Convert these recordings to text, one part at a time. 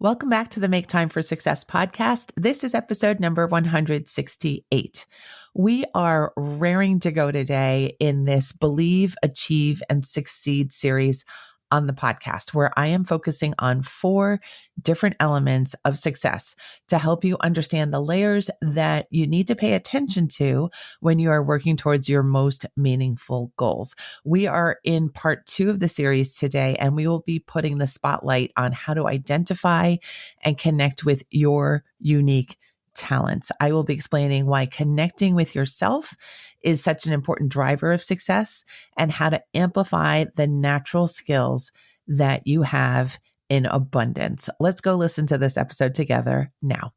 Welcome back to the Make Time for Success podcast. This is episode number 168. We are raring to go today in this Believe, Achieve, and Succeed series on the podcast, where I am focusing on 4 different elements of success to help you understand the layers that you need to pay attention to when you are working towards your most meaningful goals. We are in part 2 of the series today, and we will be putting the spotlight on how to identify and connect with your unique talents. I will be explaining why connecting with yourself is such an important driver of success and how to amplify the natural skills that you have in abundance. Let's go listen to this episode together now.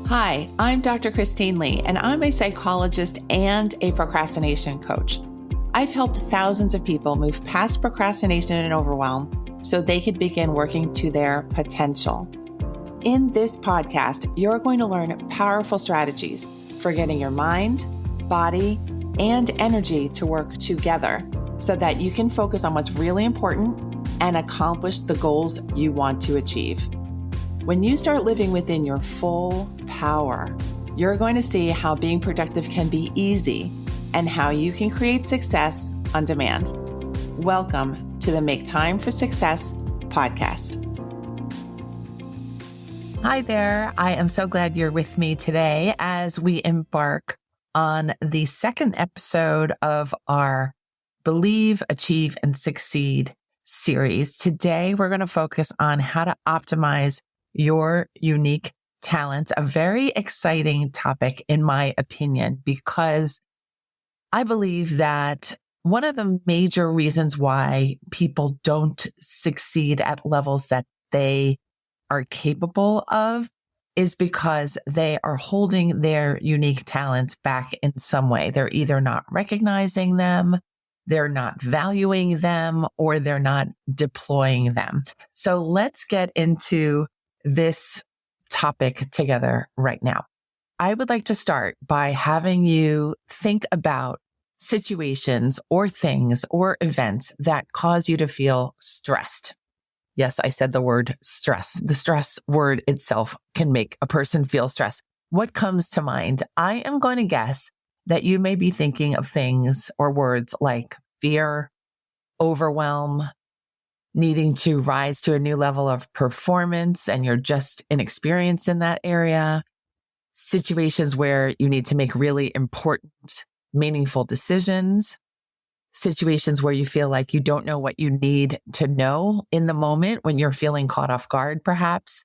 Hi, I'm Dr. Christine Lee, and I'm a psychologist and a procrastination coach. I've helped thousands of people move past procrastination and overwhelm so they could begin working to their potential. In this podcast, you're going to learn powerful strategies for getting your mind, body, and energy to work together so that you can focus on what's really important and accomplish the goals you want to achieve. When you start living within your full power, you're going to see how being productive can be easy and how you can create success on demand. Welcome to the Make Time for Success podcast. Hi there. I am so glad you're with me today as we embark on the second episode of our Believe, Achieve, and Succeed series. Today, we're going to focus on how to optimize your unique talents, a very exciting topic in my opinion, because I believe that one of the major reasons why people don't succeed at levels that they are capable of is because they are holding their unique talents back in some way. They're either not recognizing them, they're not valuing them, or they're not deploying them. So let's get into this topic together right now. I would like to start by having you think about situations or things or events that cause you to feel stressed. Yes, I said the word stress. The stress word itself can make a person feel stressed. What comes to mind? I am going to guess that you may be thinking of things or words like fear, overwhelm, needing to rise to a new level of performance, and you're just inexperienced in that area. Situations where you need to make really important, meaningful decisions. Situations where you feel like you don't know what you need to know in the moment when you're feeling caught off guard, perhaps.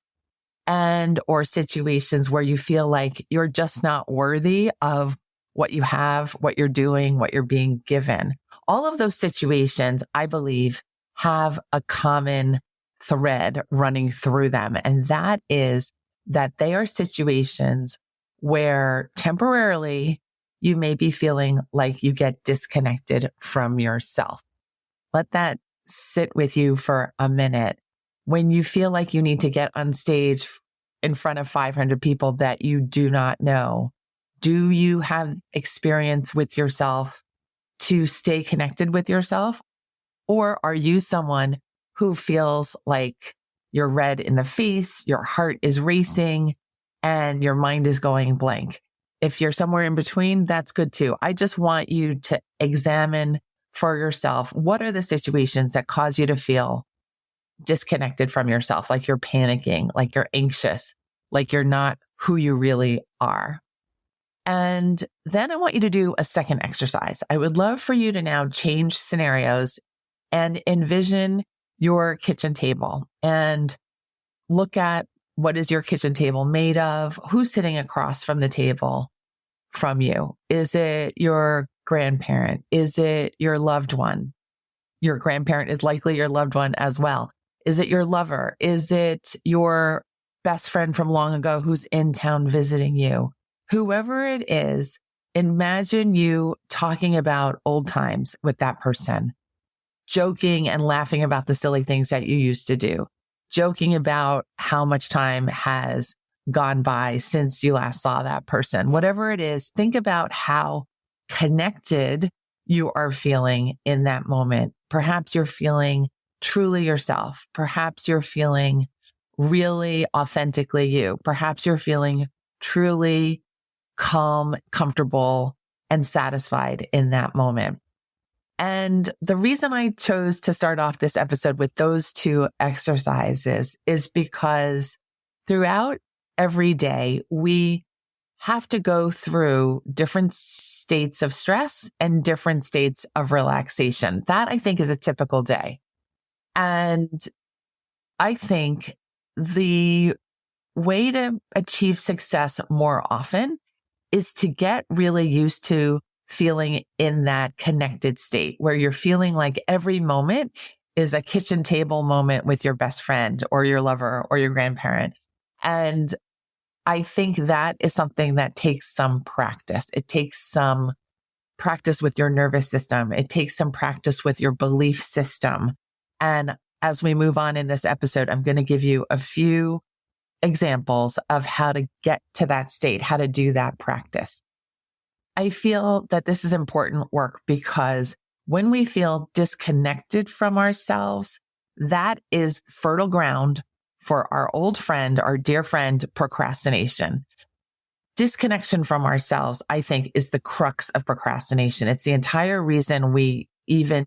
And or situations where you feel like you're just not worthy of what you have, what you're doing, what you're being given. All of those situations, I believe, have a common thread running through them. And that is that they are situations where temporarily you may be feeling like you get disconnected from yourself. Let that sit with you for a minute. When you feel like you need to get on stage in front of 500 people that you do not know, do you have experience with yourself to stay connected with yourself? Or are you someone who feels like you're red in the face, your heart is racing, and your mind is going blank? If you're somewhere in between, that's good too. I just want you to examine for yourself, what are the situations that cause you to feel disconnected from yourself, like you're panicking, like you're anxious, like you're not who you really are. And then I want you to do a second exercise. I would love for you to now change scenarios and envision your kitchen table and look at what is your kitchen table made of? Who's sitting across from the table from you? Is it your grandparent? Is it your loved one? Your grandparent is likely your loved one as well. Is it your lover? Is it your best friend from long ago who's in town visiting you? Whoever it is, imagine you talking about old times with that person, joking and laughing about the silly things that you used to do, joking about how much time has gone by since you last saw that person. Whatever it is, think about how connected you are feeling in that moment Perhaps you're feeling truly yourself. Perhaps you're feeling really authentically you. Perhaps you're feeling truly calm, comfortable, and satisfied in that moment. And the reason I chose to start off this episode with those two exercises is because throughout every day, we have to go through different states of stress and different states of relaxation. That I think is a typical day. And I think the way to achieve success more often is to get really used to feeling in that connected state where you're feeling like every moment is a kitchen table moment with your best friend or your lover or your grandparent. And I think that is something that takes some practice. It takes some practice with your nervous system. It takes some practice with your belief system. And as we move on in this episode, I'm going to give you a few examples of how to get to that state, how to do that practice. I feel that this is important work because when we feel disconnected from ourselves, that is fertile ground for our old friend, our dear friend, procrastination. Disconnection from ourselves, I think, is the crux of procrastination. It's the entire reason we even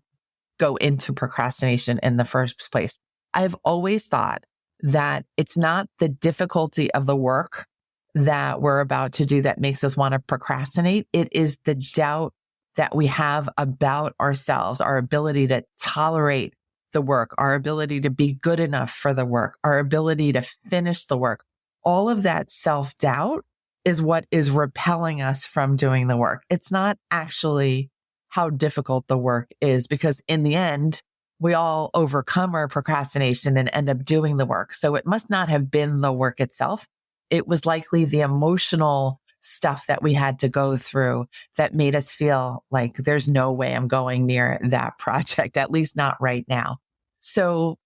go into procrastination in the first place. I've always thought that it's not the difficulty of the work that we're about to do that makes us want to procrastinate. It is the doubt that we have about ourselves, our ability to tolerate the work, our ability to be good enough for the work, our ability to finish the work. All of that self-doubt is what is repelling us from doing the work. It's not actually how difficult the work is, because in the end, we all overcome our procrastination and end up doing the work. So it must not have been the work itself. It was likely the emotional stuff that we had to go through that made us feel like there's no way I'm going near that project, at least not right now. So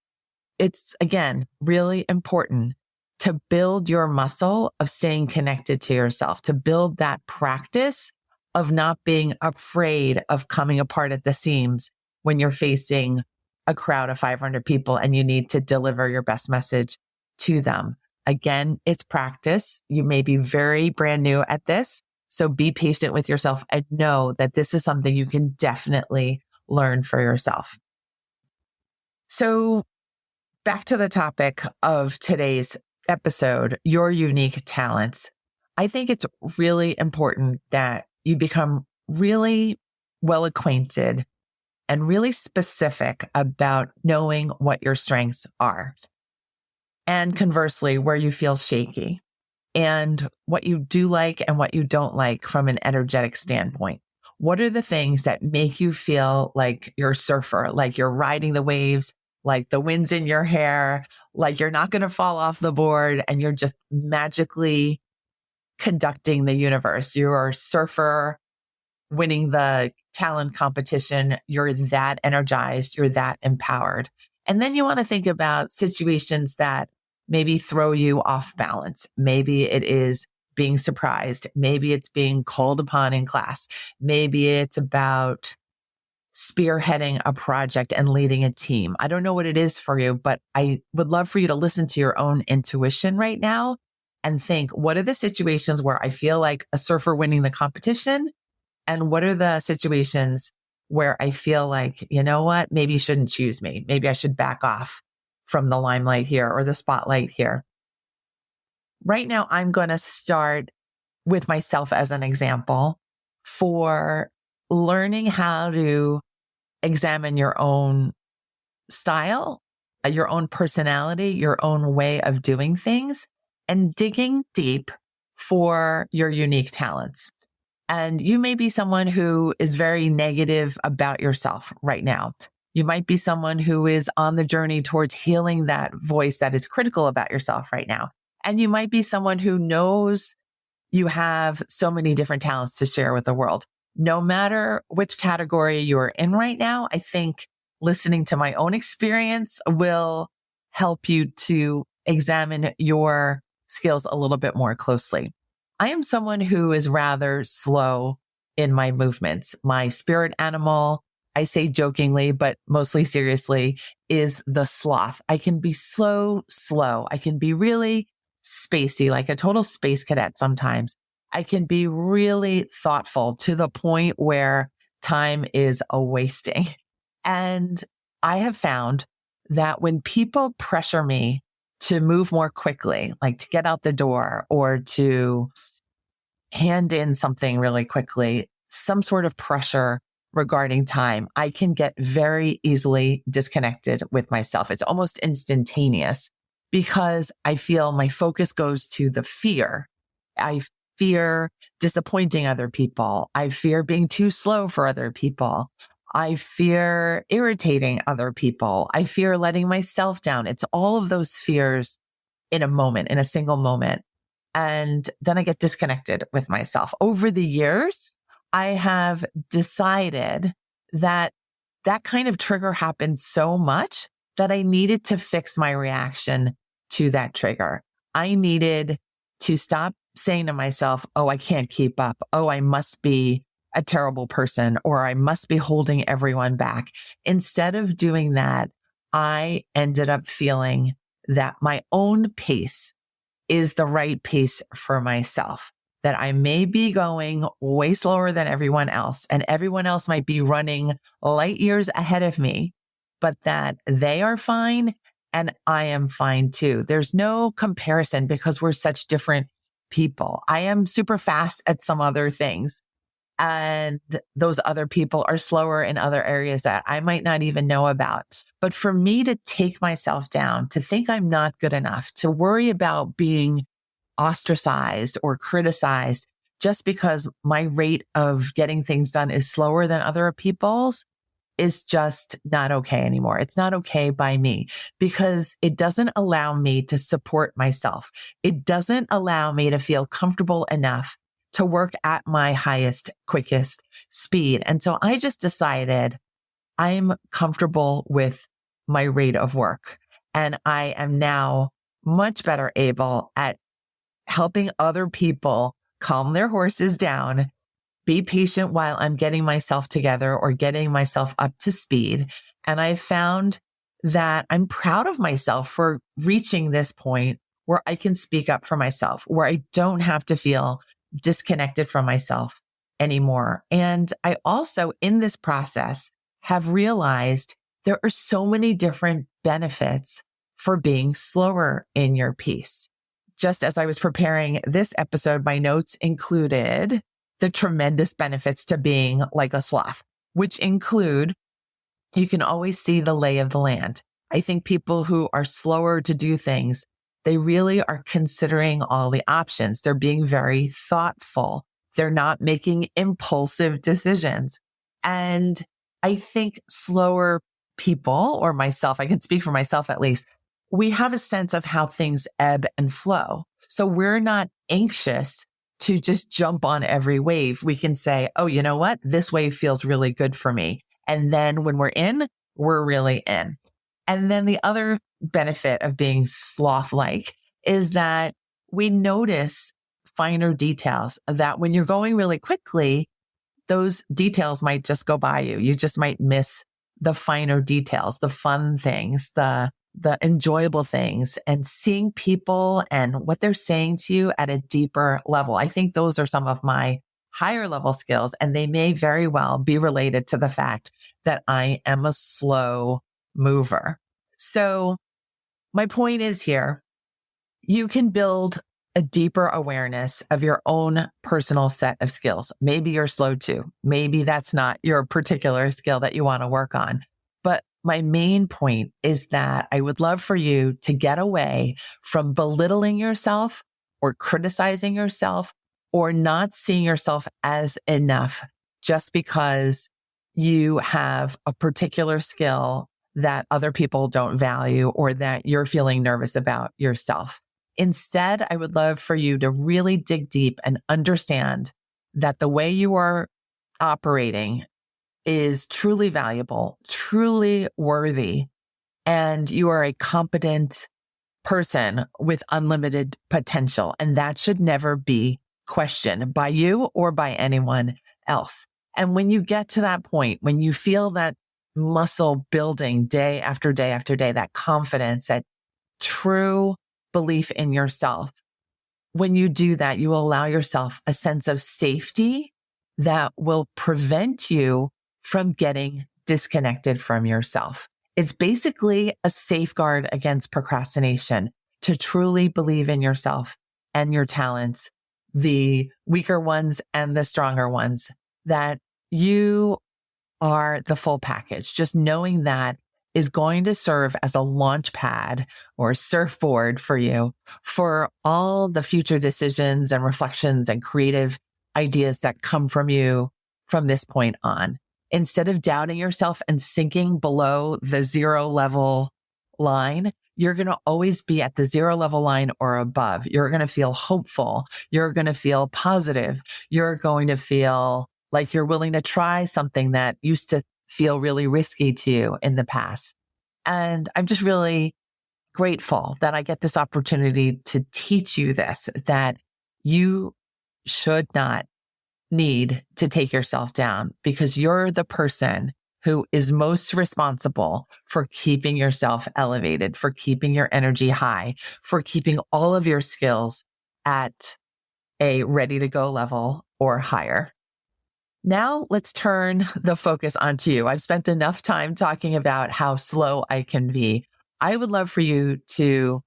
it's, again, really important to build your muscle of staying connected to yourself, to build that practice of not being afraid of coming apart at the seams when you're facing a crowd of 500 people and you need to deliver your best message to them. Again, it's practice. You may be very brand new at this, so be patient with yourself and know that this is something you can definitely learn for yourself. So back to the topic of today's episode, your unique talents. I think it's really important that you become really well acquainted and really specific about knowing what your strengths are. And conversely, where you feel shaky and what you do like and what you don't like from an energetic standpoint. What are the things that make you feel like you're a surfer, like you're riding the waves, like the wind's in your hair, like you're not going to fall off the board and you're just magically conducting the universe. You're a surfer winning the talent competition. You're that energized. You're that empowered. And then you want to think about situations that maybe throw you off balance. Maybe it is being surprised. Maybe it's being called upon in class. Maybe it's about spearheading a project and leading a team. I don't know what it is for you, but I would love for you to listen to your own intuition right now and think, what are the situations where I feel like a surfer winning the competition? And what are the situations where I feel like, you know what, maybe you shouldn't choose me. Maybe I should back off from the limelight here or the spotlight here. Right now, I'm going to start with myself as an example for learning how to examine your own style, your own personality, your own way of doing things, and digging deep for your unique talents. And you may be someone who is very negative about yourself right now. You might be someone who is on the journey towards healing that voice that is critical about yourself right now. And you might be someone who knows you have so many different talents to share with the world. No matter which category you're in right now, I think listening to my own experience will help you to examine your skills a little bit more closely. I am someone who is rather slow in my movements. My spirit animal I say jokingly, but mostly seriously, is the sloth. I can be slow. I can be really spacey, like a total space cadet sometimes. I can be really thoughtful to the point where time is a wasting. And I have found that when people pressure me to move more quickly, like to get out the door or to hand in something really quickly, some sort of pressure regarding time, I can get very easily disconnected with myself. It's almost instantaneous because I feel my focus goes to the fear. I fear disappointing other people. I fear being too slow for other people. I fear irritating other people. I fear letting myself down. It's all of those fears in a moment, in a single moment. And then I get disconnected with myself. Over the years, I have decided that that kind of trigger happened so much that I needed to fix my reaction to that trigger. I needed to stop saying to myself, oh, I can't keep up. Oh, I must be a terrible person, or I must be holding everyone back. Instead of doing that, I ended up feeling that my own pace is the right pace for myself, that I may be going way slower than everyone else, and everyone else might be running light years ahead of me, but that they are fine and I am fine too. There's no comparison because we're such different people. I am super fast at some other things, and those other people are slower in other areas that I might not even know about. But for me to take myself down, to think I'm not good enough, to worry about being ostracized or criticized just because my rate of getting things done is slower than other people's, is just not okay anymore. It's not okay by me because it doesn't allow me to support myself. It doesn't allow me to feel comfortable enough to work at my highest, quickest speed. And so I just decided I'm comfortable with my rate of work. And I am now much better able at helping other people calm their horses down, be patient while I'm getting myself together or getting myself up to speed. And I found that I'm proud of myself for reaching this point where I can speak up for myself, where I don't have to feel disconnected from myself anymore. And I also, in this process, have realized there are so many different benefits for being slower in your piece. Just as I was preparing this episode, my notes included the tremendous benefits to being like a sloth, which include you can always see the lay of the land. I think people who are slower to do things, they really are considering all the options. They're being very thoughtful. They're not making impulsive decisions. And I think slower people, or myself, I can speak for myself at least, we have a sense of how things ebb and flow. So we're not anxious to just jump on every wave. We can say, oh, you know what? This wave feels really good for me. And then when we're in, we're really in. And then the other benefit of being sloth-like is that we notice finer details, that when you're going really quickly, those details might just go by you. You just might miss the finer details, the fun things, the enjoyable things, and seeing people and what they're saying to you at a deeper level. I think those are some of my higher level skills, and they may very well be related to the fact that I am a slow mover. So my point is here, you can build a deeper awareness of your own personal set of skills. Maybe you're slow too. Maybe that's not your particular skill that you want to work on. But my main point is that I would love for you to get away from belittling yourself or criticizing yourself or not seeing yourself as enough just because you have a particular skill that other people don't value or that you're feeling nervous about yourself. Instead, I would love for you to really dig deep and understand that the way you are operating is truly valuable, truly worthy, and you are a competent person with unlimited potential. And that should never be questioned by you or by anyone else. And when you get to that point, when you feel that muscle building day after day after day, that confidence, that true belief in yourself, when you do that, you will allow yourself a sense of safety that will prevent you from getting disconnected from yourself. It's basically a safeguard against procrastination to truly believe in yourself and your talents, the weaker ones and the stronger ones, that you are the full package. Just knowing that is going to serve as a launch pad or surfboard for you for all the future decisions and reflections and creative ideas that come from you from this point on. Instead of doubting yourself and sinking below the 0 level line, you're going to always be at the 0 level line or above. You're going to feel hopeful. You're going to feel positive. You're going to feel like you're willing to try something that used to feel really risky to you in the past. And I'm just really grateful that I get this opportunity to teach you this, that you should not need to take yourself down, because you're the person who is most responsible for keeping yourself elevated, for keeping your energy high, for keeping all of your skills at a ready to go level or higher. Now let's turn the focus onto you. I've spent enough time talking about how slow I can be. I would love for you to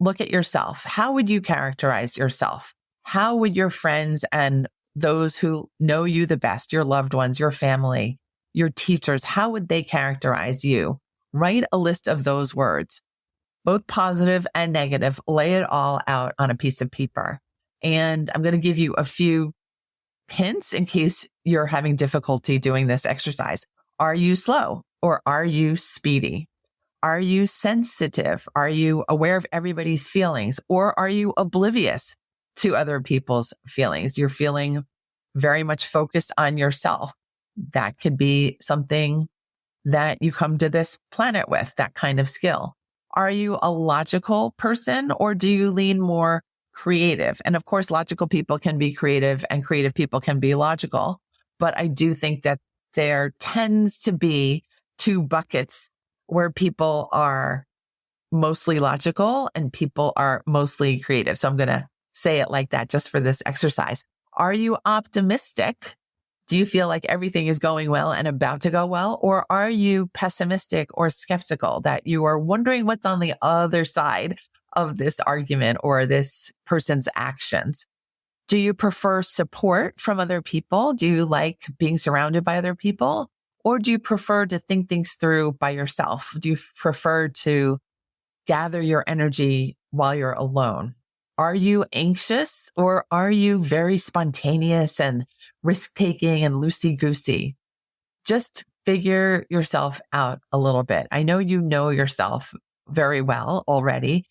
look at yourself. How would you characterize yourself? How would your friends and those who know you the best, your loved ones, your family, your teachers, how would they characterize you? Write a list of those words, both positive and negative. Lay it all out on a piece of paper. And I'm going to give you a few hints in case you're having difficulty doing this exercise. Are you slow or are you speedy? Are you sensitive? Are you aware of everybody's feelings, or are you oblivious to other people's feelings? You're feeling very much focused on yourself. That could be something that you come to this planet with, that kind of skill. Are you a logical person, or do you lean more creative? And of course, logical people can be creative and creative people can be logical. But I do think that there tends to be two buckets where people are mostly logical and people are mostly creative. So I'm going to say it like that just for this exercise. Are you optimistic? Do you feel like everything is going well and about to go well? Or are you pessimistic or skeptical, that you are wondering what's on the other side of this argument or this person's actions? Do you prefer support from other people? Do you like being surrounded by other people? Or do you prefer to think things through by yourself? Do you prefer to gather your energy while you're alone? Are you anxious, or are you very spontaneous and risk-taking and loosey-goosey? Just figure yourself out a little bit. I know you know yourself very well already.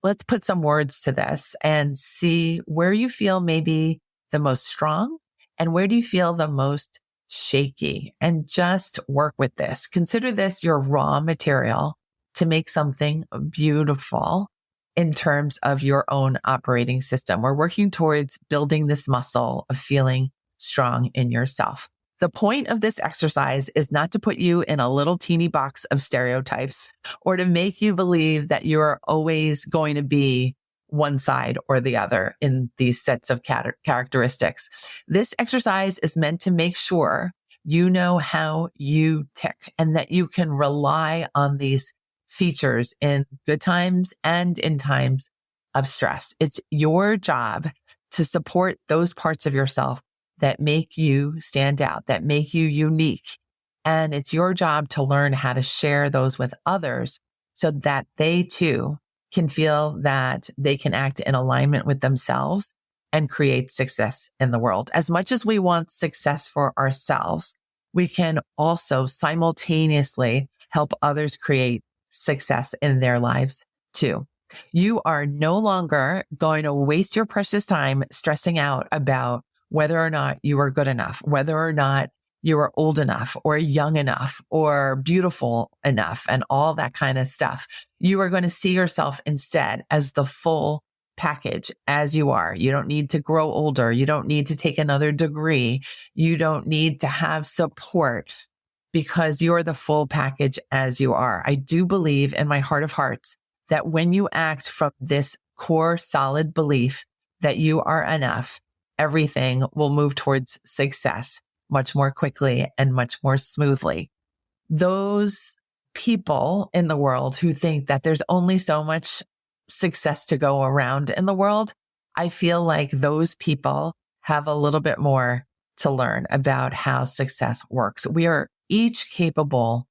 Let's put some words to this and see where you feel maybe the most strong and where do you feel the most shaky, and just work with this. Consider this your raw material to make something beautiful in terms of your own operating system. We're working towards building this muscle of feeling strong in yourself. The point of this exercise is not to put you in a little teeny box of stereotypes or to make you believe that you're always going to be one side or the other in these sets of characteristics. This exercise is meant to make sure you know how you tick and that you can rely on these features in good times and in times of stress. It's your job to support those parts of yourself that make you stand out, that make you unique. And it's your job to learn how to share those with others so that they too can feel that they can act in alignment with themselves and create success in the world. As much as we want success for ourselves, we can also simultaneously help others create success in their lives too. You are no longer going to waste your precious time stressing out about whether or not you are good enough, whether or not you are old enough or young enough or beautiful enough and all that kind of stuff. You are going to see yourself instead as the full package as you are. You don't need to grow older. You don't need to take another degree. You don't need to have support because you're the full package as you are. I do believe in my heart of hearts that when you act from this core solid belief that you are enough, everything will move towards success much more quickly and much more smoothly. Those people in the world who think that there's only so much success to go around in the world, I feel like those people have a little bit more to learn about how success works. We are each capable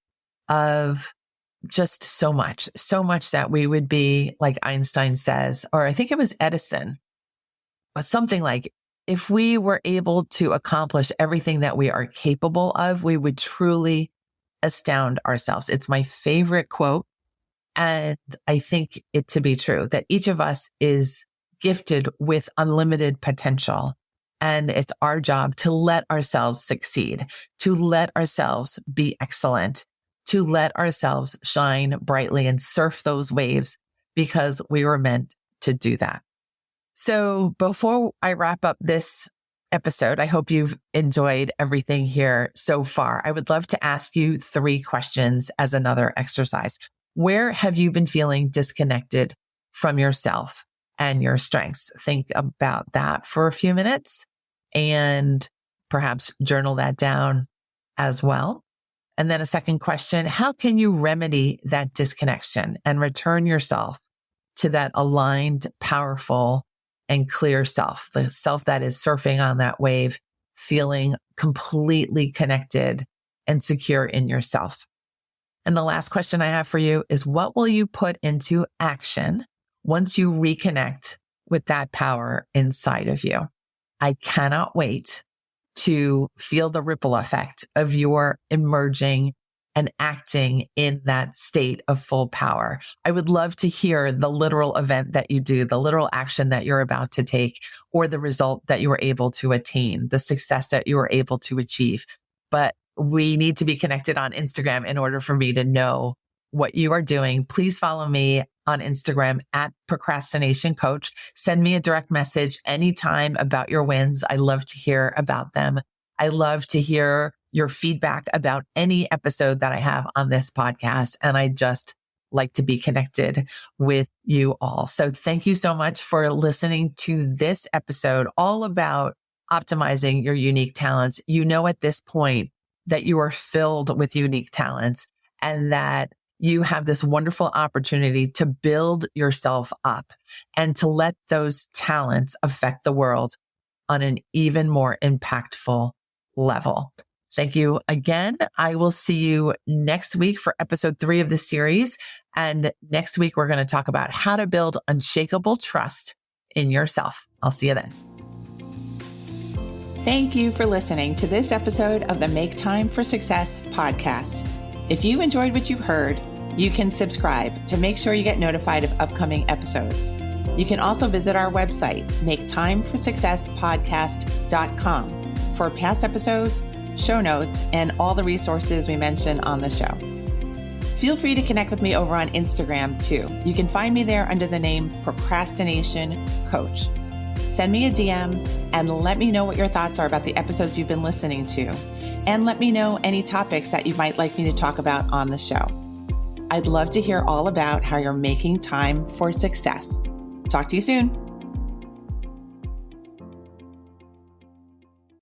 of just so much that we would be, like Einstein says, or I think it was Edison, but something like, if we were able to accomplish everything that we are capable of, we would truly astound ourselves. It's my favorite quote. And I think it to be true that each of us is gifted with unlimited potential. And it's our job to let ourselves succeed, to let ourselves be excellent, to let ourselves shine brightly and surf those waves because we were meant to do that. So before I wrap up this episode, I hope you've enjoyed everything here so far. I would love to ask you 3 questions as another exercise. Where have you been feeling disconnected from yourself and your strengths? Think about that for a few minutes and perhaps journal that down as well. And then a second question, how can you remedy that disconnection and return yourself to that aligned, powerful, and clear self, the self that is surfing on that wave, feeling completely connected and secure in yourself? And the last question I have for you is, what will you put into action once you reconnect with that power inside of you? I cannot wait to feel the ripple effect of your emerging and acting in that state of full power. I would love to hear the literal event that you do, the literal action that you're about to take, or the result that you were able to attain, the success that you were able to achieve. But we need to be connected on Instagram in order for me to know what you are doing. Please follow me on Instagram at procrastination coach. Send me a direct message anytime about your wins. I love to hear about them. I love to hear your feedback about any episode that I have on this podcast. And I just like to be connected with you all. So thank you so much for listening to this episode all about optimizing your unique talents. You know, at this point that you are filled with unique talents and that you have this wonderful opportunity to build yourself up and to let those talents affect the world on an even more impactful level. Thank you again. I will see you next week for episode 3 of the series. And next week, we're going to talk about how to build unshakable trust in yourself. I'll see you then. Thank you for listening to this episode of the Make Time for Success podcast. If you enjoyed what you've heard, you can subscribe to make sure you get notified of upcoming episodes. You can also visit our website, maketimeforsuccesspodcast.com, for past episodes, show notes, and all the resources we mentioned on the show. Feel free to connect with me over on Instagram too. You can find me there under the name Procrastination Coach. Send me a DM and let me know what your thoughts are about the episodes you've been listening to. And let me know any topics that you might like me to talk about on the show. I'd love to hear all about how you're making time for success. Talk to you soon.